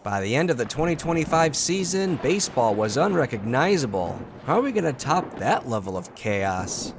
By the end of the 2025 season, baseball was unrecognizable. How are we going to top that level of chaos?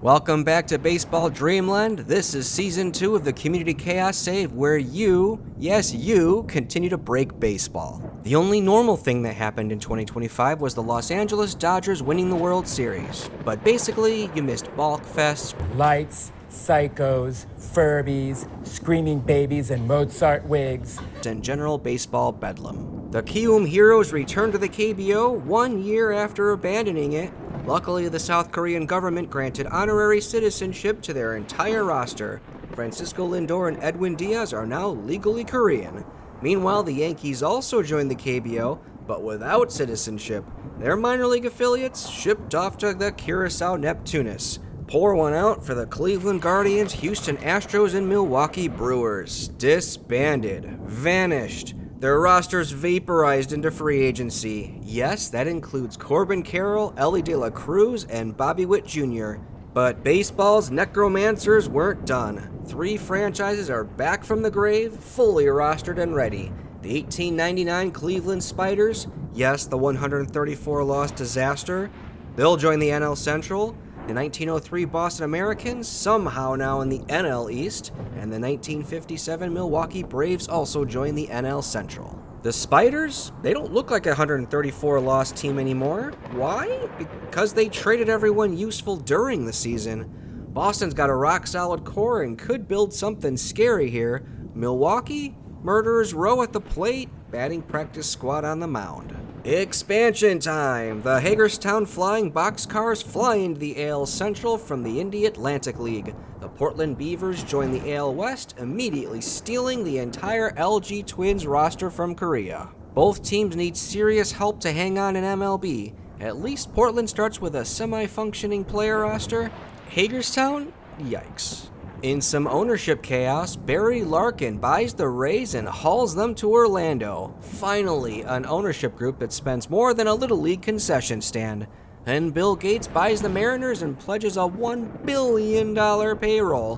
Welcome back to Baseball Dreamland. This is Season 2 of the Community Chaos Save, where you, yes you, continue to break baseball. The only normal thing that happened in 2025 was the Los Angeles Dodgers winning the World Series. But basically, you missed Balk Fest, lights, psychos, Furbies, screaming babies, and Mozart wigs, and general baseball bedlam. The Kiwoom Heroes returned to the KBO 1 year after abandoning it. Luckily, the South Korean government granted honorary citizenship to their entire roster. Francisco Lindor and Edwin Diaz are now legally Korean. Meanwhile, the Yankees also joined the KBO, but without citizenship. Their minor league affiliates shipped off to the Curacao Neptunus. Pour one out for the Cleveland Guardians, Houston Astros, and Milwaukee Brewers. Disbanded. Vanished. Their rosters vaporized into free agency. Yes, that includes Corbin Carroll, Ellie De La Cruz, and Bobby Witt Jr. But baseball's necromancers weren't done. 3 franchises are back from the grave, fully rostered and ready. The 1899 Cleveland Spiders, yes, the 134-loss disaster, they'll join the NL Central. The 1903 Boston Americans, somehow now in the NL East, and the 1957 Milwaukee Braves also join the NL Central. The Spiders, they don't look like a 134-loss team anymore. Why? Because they traded everyone useful during the season. Boston's got a rock-solid core and could build something scary here. Milwaukee, murderers row at the plate, batting practice squad on the mound. Expansion time! The Hagerstown Flying Boxcars fly into the AL Central from the Indy Atlantic League. The Portland Beavers join the AL West, immediately stealing the entire LG Twins roster from Korea. Both teams need serious help to hang on in MLB. At least Portland starts with a semi-functioning player roster. Hagerstown? Yikes. In some ownership chaos, Barry Larkin buys the Rays and hauls them to Orlando. Finally, an ownership group that spends more than a Little League concession stand. Then Bill Gates buys the Mariners and pledges a $1 billion payroll.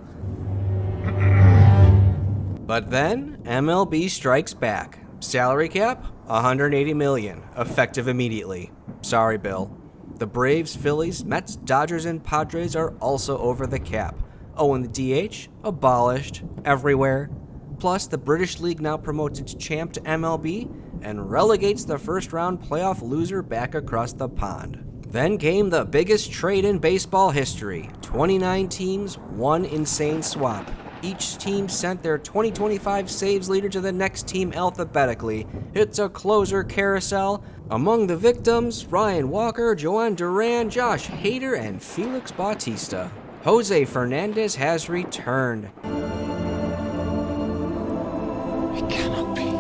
But then, MLB strikes back. Salary cap? $180 million, effective immediately. Sorry, Bill. The Braves, Phillies, Mets, Dodgers, and Padres are also over the cap. Oh, and the DH? Abolished. Everywhere. Plus, the British League now promotes its champ to MLB and relegates the first-round playoff loser back across the pond. Then came the biggest trade in baseball history. 29 teams, one insane swap. Each team sent their 2025 saves leader to the next team alphabetically. It's a closer carousel. Among the victims, Ryan Walker, Joan Duran, Josh Hader, and Felix Bautista. Jose Fernandez has returned. It cannot be.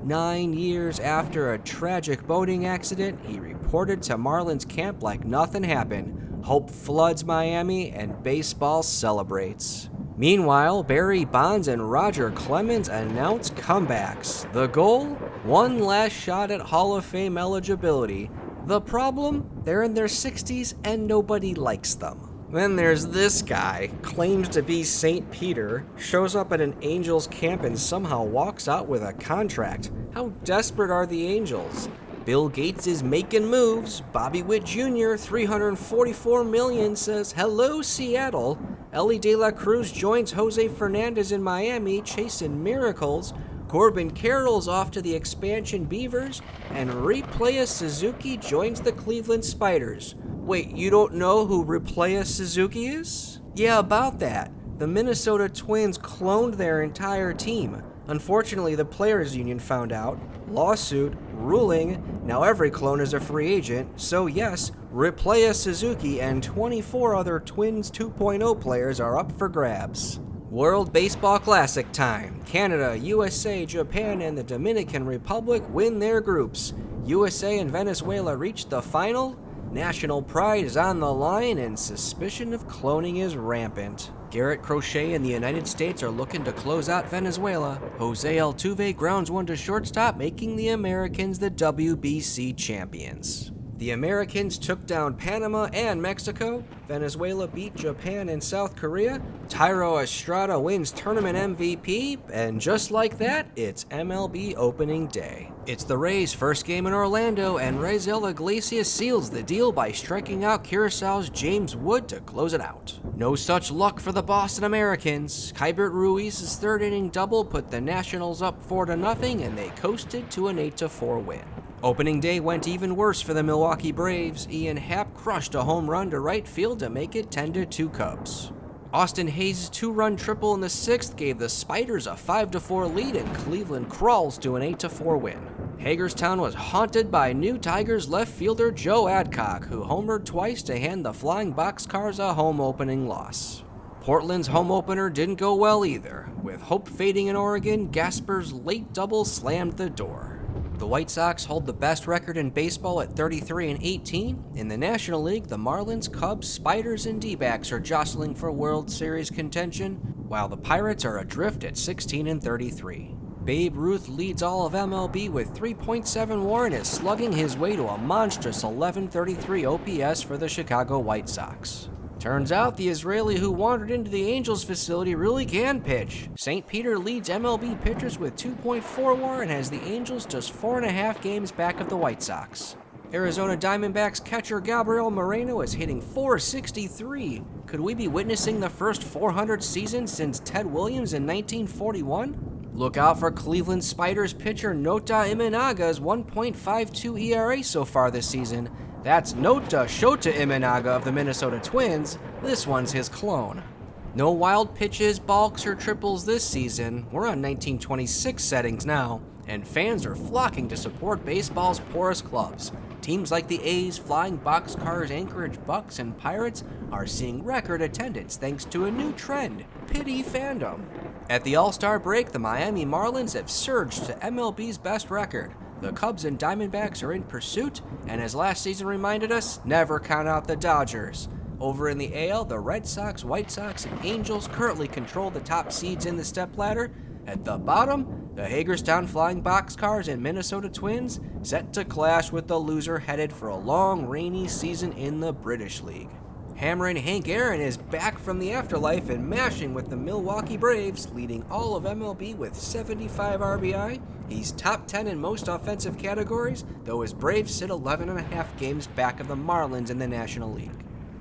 9 years after a tragic boating accident, he reported to Marlins camp like nothing happened. Hope floods Miami and baseball celebrates. Meanwhile, Barry Bonds and Roger Clemens announce comebacks. The goal? One last shot at Hall of Fame eligibility. The problem? They're in their 60s and nobody likes them. Then there's this guy, claims to be St. Peter, shows up at an Angels camp and somehow walks out with a contract. How desperate are the Angels? Bill Gates is making moves. Bobby Witt Jr., $344 million, says, "Hello, Seattle." Ellie De La Cruz joins Jose Fernandez in Miami, chasing miracles. Corbin Carroll's off to the expansion Beavers, and Replaya Suzuki joins the Cleveland Spiders. Wait, you don't know who Replaya Suzuki is? Yeah, about that. The Minnesota Twins cloned their entire team. Unfortunately, the Players Union found out. Lawsuit, ruling, now every clone is a free agent, so yes, Replaya Suzuki and 24 other Twins 2.0 players are up for grabs. World Baseball Classic time. Canada, USA, Japan, and the Dominican Republic win their groups. USA and Venezuela reach the final. National pride is on the line, and suspicion of cloning is rampant. Garrett Crochet and the United States are looking to close out Venezuela. Jose Altuve grounds one to shortstop, making the Americans the WBC champions. The Americans took down Panama and Mexico. Venezuela beat Japan and South Korea. Thairo Estrada wins tournament MVP, and just like that, it's MLB opening day. It's the Rays' first game in Orlando, and Raisel Iglesias seals the deal by striking out Curaçao's James Wood to close it out. No such luck for the Boston Americans. Keibert Ruiz's third inning double put the Nationals up 4-0, and they coasted to an 8-4 win. Opening day went even worse for the Milwaukee Braves. Ian Happ crushed a home run to right field to make it 10-2 Cubs. Austin Hayes' two-run triple in the sixth gave the Spiders a 5-4 lead, and Cleveland crawls to an 8-4 win. Hagerstown was haunted by new Tigers left fielder Joe Adcock, who homered twice to hand the Flying Boxcars a home opening loss. Portland's home opener didn't go well either. With hope fading in Oregon, Gasper's late double slammed the door. The White Sox hold the best record in baseball at 33-18. In the National League, the Marlins, Cubs, Spiders, and D-backs are jostling for World Series contention, while the Pirates are adrift at 16-33. Babe Ruth leads all of MLB with 3.7 WAR and is slugging his way to a monstrous 1133 OPS for the Chicago White Sox. Turns out the Israeli who wandered into the Angels facility really can pitch. St. Peter leads MLB pitchers with 2.4 WAR and has the Angels just 4.5 games back of the White Sox. Arizona Diamondbacks catcher Gabriel Moreno is hitting .463. Could we be witnessing the first 400 season since Ted Williams in 1941? Look out for Cleveland Spiders pitcher Nota Imanaga's 1.52 ERA so far this season. That's Nota Shota Imanaga of the Minnesota Twins. This one's his clone. No wild pitches, balks, or triples this season. We're on 1926 settings now, and fans are flocking to support baseball's poorest clubs. Teams like the A's, Flying Boxcars, Anchorage Bucks, and Pirates are seeing record attendance thanks to a new trend: pity fandom. At the All-Star break, the Miami Marlins have surged to MLB's best record. The Cubs and Diamondbacks are in pursuit, and as last season reminded us, never count out the Dodgers. Over in the AL, the Red Sox, White Sox, and Angels currently control the top seeds in the stepladder. At the bottom, the Hagerstown Flying Boxcars and Minnesota Twins set to clash with the loser headed for a long, rainy season in the British League. Hammerin' Hank Aaron is back from the afterlife and mashing with the Milwaukee Braves, leading all of MLB with 75 RBI. He's top 10 in most offensive categories, though his Braves sit 11.5 games back of the Marlins in the National League.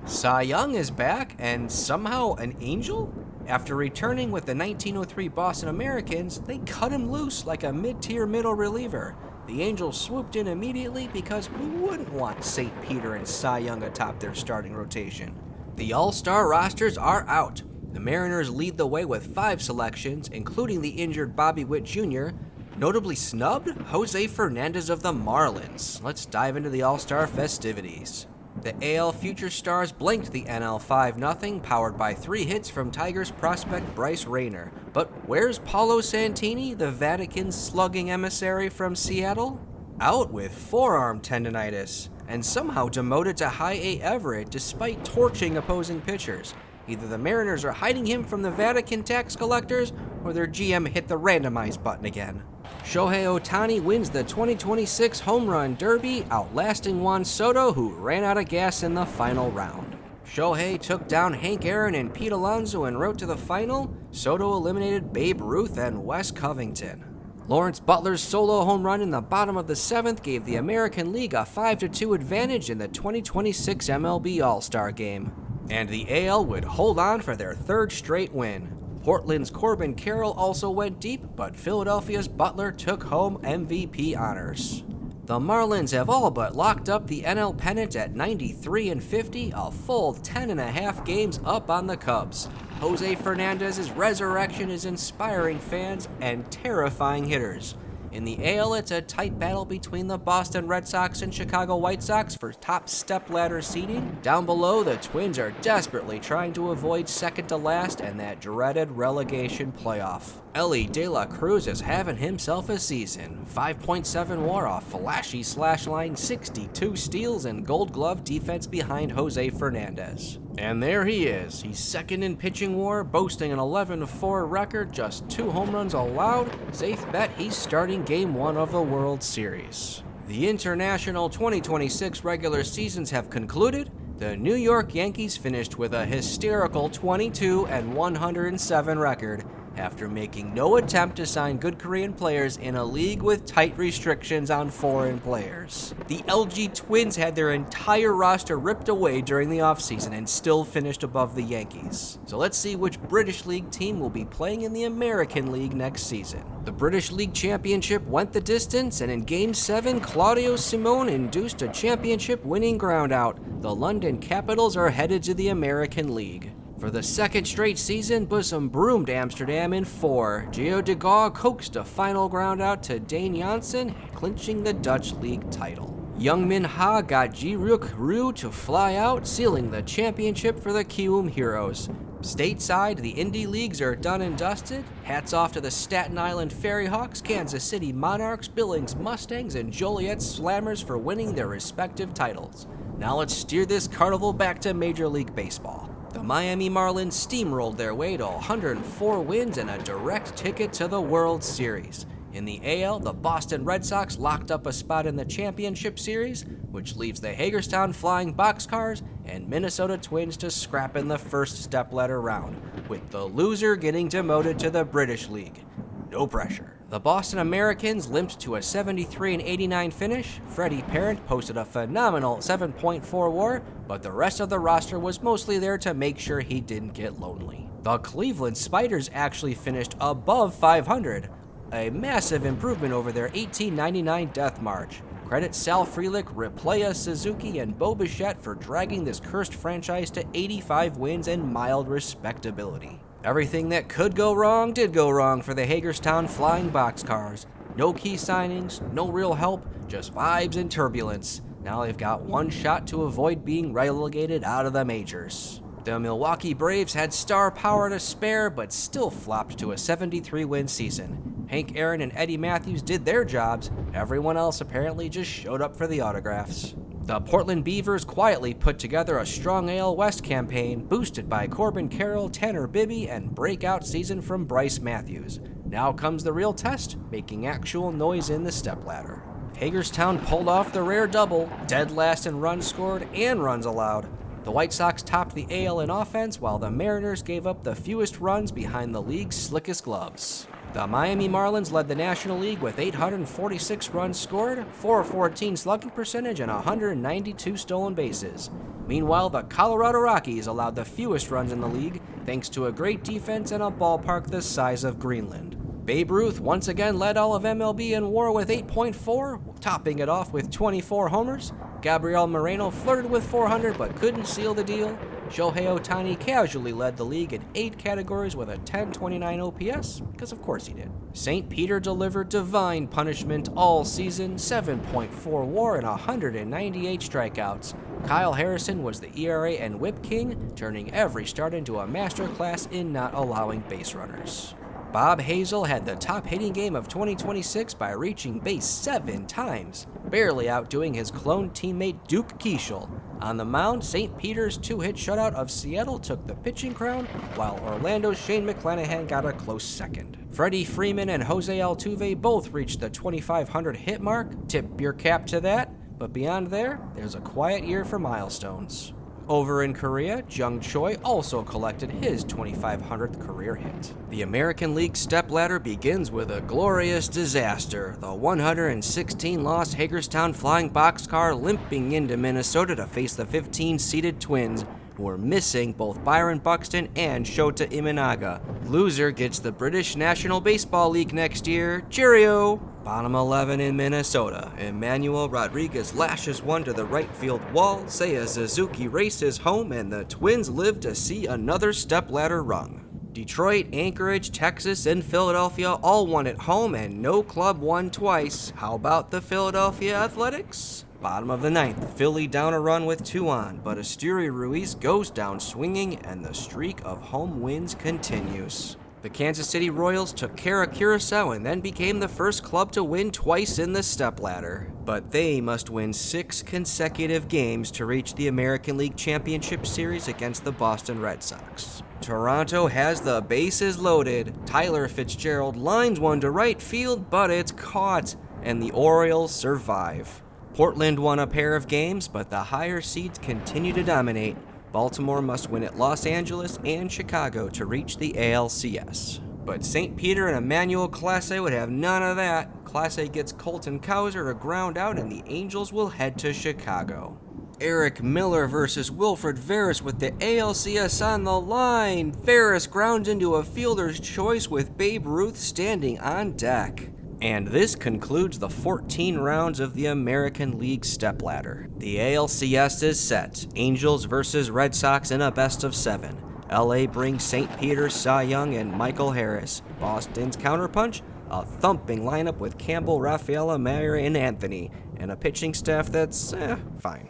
Cy Young is back, and somehow an Angel? After returning with the 1903 Boston Americans, they cut him loose like a mid-tier middle reliever. The Angels swooped in immediately because who wouldn't want St. Peter and Cy Young atop their starting rotation? The All-Star rosters are out. The Mariners lead the way with 5 selections, including the injured Bobby Witt Jr., notably snubbed Jose Fernandez of the Marlins. Let's dive into the All-Star festivities. The AL Future Stars blanked the NL 5-0, powered by 3 hits from Tigers prospect Bryce Rayner. But where's Paulo Santini, the Vatican's slugging emissary from Seattle? Out with forearm tendonitis, and somehow demoted to High A Everett despite torching opposing pitchers. Either the Mariners are hiding him from the Vatican tax collectors, or their GM hit the randomize button again. Shohei Ohtani wins the 2026 Home Run Derby, outlasting Juan Soto, who ran out of gas in the final round. Shohei took down Hank Aaron and Pete Alonso en route to the final. Soto eliminated Babe Ruth and Wes Covington. Lawrence Butler's solo home run in the bottom of the 7th gave the American League a 5-2 advantage in the 2026 MLB All-Star Game. And the AL would hold on for their 3rd straight win. Portland's Corbin Carroll also went deep, but Philadelphia's Butler took home MVP honors. The Marlins have all but locked up the NL pennant at 93-50, a full 10.5 games up on the Cubs. Jose Fernandez's resurrection is inspiring fans and terrifying hitters. In the AL, it's a tight battle between the Boston Red Sox and Chicago White Sox for top stepladder seeding. Down below, the Twins are desperately trying to avoid second to last and that dreaded relegation playoff. Elly De La Cruz is having himself a season. 5.7 WAR off flashy slash line, 62 steals, and Gold Glove defense behind Jose Fernandez. And there he is. He's second in pitching WAR, boasting an 11-4 record, just 2 home runs allowed. Safe bet he's starting Game 1 of the World Series. The international 2026 regular seasons have concluded. The New York Yankees finished with a hysterical 22-107 record after making no attempt to sign good Korean players in a league with tight restrictions on foreign players. The LG Twins had their entire roster ripped away during the offseason and still finished above the Yankees. So let's see which British League team will be playing in the American League next season. The British League Championship went the distance, and in Game 7, Claudio Simone induced a championship-winning groundout. The London Capitals are headed to the American League. For the second straight season, Bussum broomed Amsterdam in 4. Gio de Gaulle coaxed a final groundout to Dane Janssen, clinching the Dutch League title. Youngmin Ha got Ji Ryuk Ryu to fly out, sealing the championship for the Kiwoom Heroes. Stateside, the Indie Leagues are done and dusted. Hats off to the Staten Island Ferry Hawks, Kansas City Monarchs, Billings Mustangs, and Joliet Slammers for winning their respective titles. Now let's steer this carnival back to Major League Baseball. The Miami Marlins steamrolled their way to 104 wins and a direct ticket to the World Series. In the AL, the Boston Red Sox locked up a spot in the Championship Series, which leaves the Hagerstown Flying Boxcars and Minnesota Twins to scrap in the first stepladder round, with the loser getting demoted to the British League. No pressure. The Boston Americans limped to a 73-89 finish. Freddie Parent posted a phenomenal 7.4 WAR, but the rest of the roster was mostly there to make sure he didn't get lonely. The Cleveland Spiders actually finished above 500, a massive improvement over their 1899 death march. Credit Sal Frelick, Replaya Suzuki, and Bo Bichette for dragging this cursed franchise to 85 wins and mild respectability. Everything that could go wrong did go wrong for the Hagerstown Flying Boxcars. No key signings, no real help, just vibes and turbulence. Now they've got one shot to avoid being relegated out of the majors. The Milwaukee Braves had star power to spare, but still flopped to a 73-win season. Hank Aaron and Eddie Matthews did their jobs. Everyone else apparently just showed up for the autographs. The Portland Beavers quietly put together a strong AL West campaign, boosted by Corbin Carroll, Tanner Bibby, and breakout season from Bryce Matthews. Now comes the real test, making actual noise in the stepladder. Hagerstown pulled off the rare double, dead last in runs scored and runs allowed. The White Sox topped the AL in offense, while the Mariners gave up the fewest runs behind the league's slickest gloves. The Miami Marlins led the National League with 846 runs scored, 414 slugging percentage, and 192 stolen bases. Meanwhile, the Colorado Rockies allowed the fewest runs in the league, thanks to a great defense and a ballpark the size of Greenland. Babe Ruth once again led all of MLB in WAR with 8.4, topping it off with 24 homers. Gabriel Moreno flirted with 400 but couldn't seal the deal. Shohei Ohtani casually led the league in 8 categories with a 1029 OPS, because of course he did. St. Peter delivered divine punishment all season, 7.4 WAR and 198 strikeouts. Kyle Harrison was the ERA and whip king, turning every start into a masterclass in not allowing base runners. Bob Hazel had the top hitting game of 2026 by reaching base 7 times, barely outdoing his clone teammate Duke Keishel. On the mound, St. Peter's 2-hit shutout of Seattle took the pitching crown, while Orlando's Shane McClanahan got a close second. Freddie Freeman and Jose Altuve both reached the 2,500 hit mark. Tip your cap to that, but beyond there, there's a quiet year for milestones. Over in Korea, Jung Choi also collected his 2,500th career hit. The American League stepladder begins with a glorious disaster, the 116-loss Hagerstown Flying Boxcar limping into Minnesota to face the 15-seeded Twins, who are missing both Byron Buxton and Shota Imanaga. Loser gets the British National Baseball League next year. Cheerio! Bottom 11 in Minnesota. Emmanuel Rodriguez lashes one to the right field wall. Seiya Suzuki races home, and the Twins live to see another stepladder rung. Detroit, Anchorage, Texas, and Philadelphia all won at home, and no club won twice. How about the Philadelphia Athletics? Bottom of the 9th, Philly down a run with 2 on, but Asturi Ruiz goes down swinging, and the streak of home wins continues. The Kansas City Royals took care of Curacao and then became the first club to win twice in the stepladder. But they must win 6 consecutive games to reach the American League Championship Series against the Boston Red Sox. Toronto has the bases loaded. Tyler Fitzgerald lines one to right field, but it's caught. and the Orioles survive. Portland won a pair of games, but the higher seeds continue to dominate. Baltimore must win at Los Angeles and Chicago to reach the ALCS. But St. Peter and Emmanuel Clase would have none of that. Clase gets Colton Cowser to ground out, and the Angels will head to Chicago. Eric Miller versus Wilfred Veras with the ALCS on the line. Veras grounds into a fielder's choice with Babe Ruth standing on deck. And this concludes the 14 rounds of the American League stepladder. The ALCS is set. Angels versus Red Sox in a best-of-7. LA brings St. Peter's Cy Young and Michael Harris. Boston's counterpunch, a thumping lineup with Campbell, Rafaela, Mayer, and Anthony, and a pitching staff that's, fine.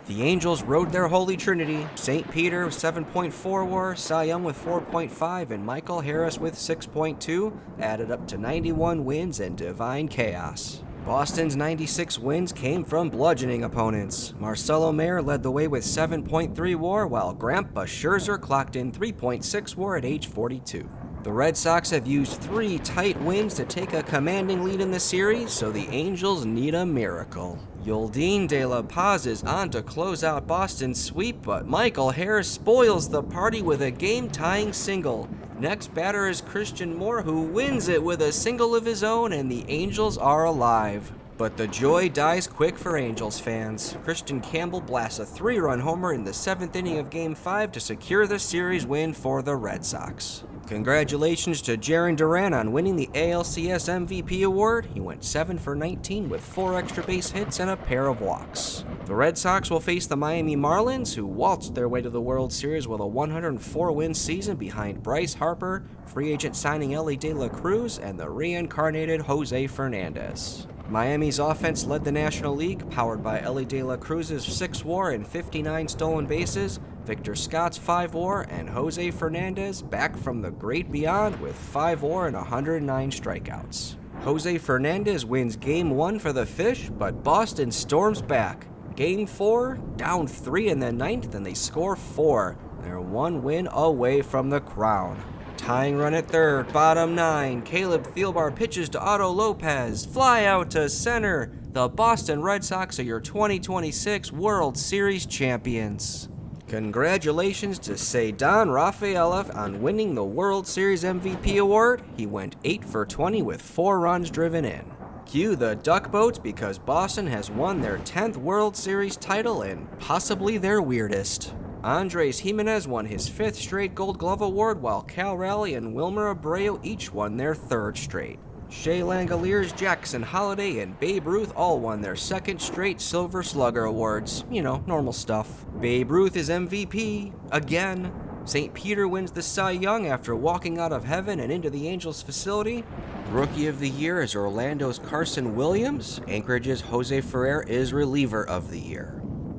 The Angels rode their holy trinity, St. Peter with 7.4 WAR, Cy Young with 4.5, and Michael Harris with 6.2, added up to 91 wins and divine chaos. Boston's 96 wins came from bludgeoning opponents. Marcelo Mayer led the way with 7.3 WAR, while Grandpa Scherzer clocked in 3.6 WAR at age 42. The Red Sox have used 3 tight wins to take a commanding lead in the series, so the Angels need a miracle. Yoldine De La Paz is on to close out Boston's sweep, but Michael Harris spoils the party with a game-tying single. Next batter is Christian Moore, who wins it with a single of his own, and the Angels are alive. But the joy dies quick for Angels fans. Christian Campbell blasts a 3-run homer in the 7th inning of Game 5 to secure the series win for the Red Sox. Congratulations to Jarren Duran on winning the ALCS MVP award. He went 7 for 19 with 4 extra base hits and a pair of walks. The Red Sox will face the Miami Marlins, who waltzed their way to the World Series with a 104-win season behind Bryce Harper, free agent signing Elly De La Cruz, and the reincarnated Jose Fernandez. Miami's offense led the National League, powered by Elly De La Cruz's 6 WAR and 59 stolen bases, Victor Scott's 5 WAR, and Jose Fernandez back from the great beyond with 5 WAR and 109 strikeouts. Jose Fernandez wins Game 1 for the Fish, but Boston storms back. Game 4, down 3 in the 9th, and they score 4. They're 1 win away from the crown. Tying run at third, bottom 9. Caleb Thielbar pitches to Otto Lopez. Fly out to center. The Boston Red Sox are your 2026 World Series champions. Congratulations to Ceddanne Rafaela on winning the World Series MVP award. He went 8 for 20 with 4 runs driven in. Cue the duck boats because Boston has won their 10th World Series title and possibly their weirdest. Andres Jimenez won his 5th straight Gold Glove award, while Cal Raleigh and Wilmer Abreu each won their 3rd straight. Shea Langoliers, Jackson Holliday, and Babe Ruth all won their 2nd straight Silver Slugger awards. You know, normal stuff. Babe Ruth is MVP, again. St. Peter wins the Cy Young after walking out of heaven and into the Angels facility. Rookie of the Year is Orlando's Carson Williams. Anchorage's Jose Ferrer is Reliever of the Year.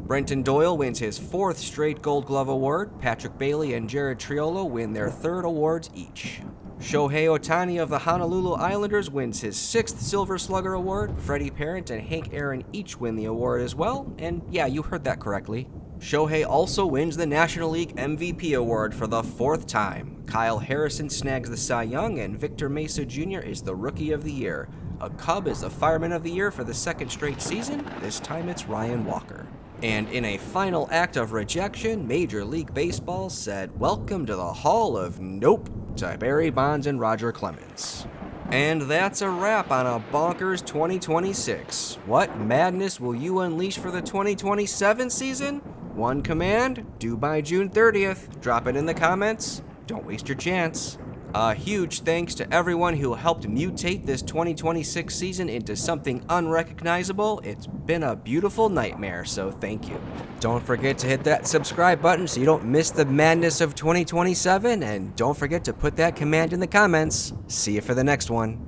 Brenton Doyle wins his 4th straight Gold Glove award. Patrick Bailey and Jared Triolo win their 3rd awards each. Shohei Ohtani of the Honolulu Islanders wins his 6th Silver Slugger award. Freddie Parent and Hank Aaron each win the award as well. And yeah, you heard that correctly. Shohei also wins the National League MVP award for the 4th time. Kyle Harrison snags the Cy Young, and Victor Mesa Jr. is the Rookie of the Year. A Cub is the Fireman of the Year for the 2nd straight season. This time it's Ryan Walker. And in a final act of rejection, Major League Baseball said, "Welcome to the Hall of Nope" to Barry Bonds and Roger Clemens. And that's a wrap on a bonkers 2026. What madness will you unleash for the 2027 season? One command, due by June 30th. Drop it in the comments. Don't waste your chance. A huge thanks to everyone who helped mutate this 2026 season into something unrecognizable. It's been a beautiful nightmare, so thank you. Don't forget to hit that subscribe button so you don't miss the madness of 2027, and don't forget to put that command in the comments. See you for the next one.